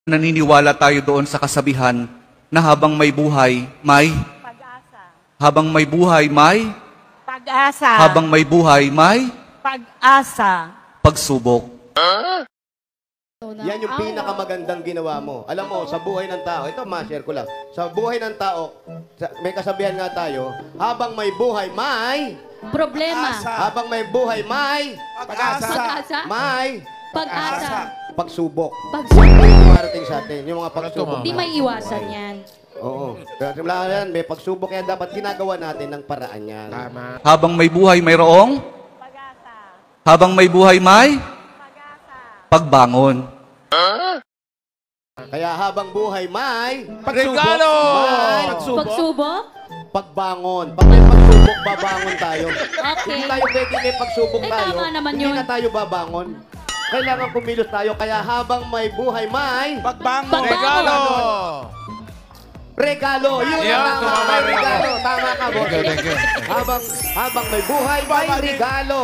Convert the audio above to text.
Naniniwala tayo doon sa kasabihan na habang may buhay, may Pag-asa. habang may buhay, may Pag-asa. habang may buhay, may Pag-asa. pagsubok. Yan yung pinakamagandang ginawa mo. Alam mo, sa buhay ng tao, ito ma-share ko lang. Sa buhay ng tao, may kasabihan nga tayo, habang may buhay, may Problema. habang may buhay, may Pag-asa. may Pag-asa. pagsubok. Pagsubok. Parating sa atin, yung mga pagsubok. Di may iwasan yan. Oo. Kaya simula yan, may pagsubok yan, dapat ginagawa natin ng paraan yan. Tama. Habang may buhay, mayroong Pag-asa. habang may buhay, may Pag-asa. pagbangon. Kaya habang buhay, may Regalo! may Pagsubok? pagbangon. Pag may pagsubok, babangon tayo. Okay. Hindi tayo pwede may pagsubok Eh, tayo. tama naman Hindi yun. na tayo babangon. Kailangan kumilos tayo. Kaya habang may buhay, may Pagbangon! Pagbangon. Regalo! regalo. Yun Yan, ang tama. tama, May Rico. regalo. Tama ka, boss. Thank you. Habang may buhay, may regalo.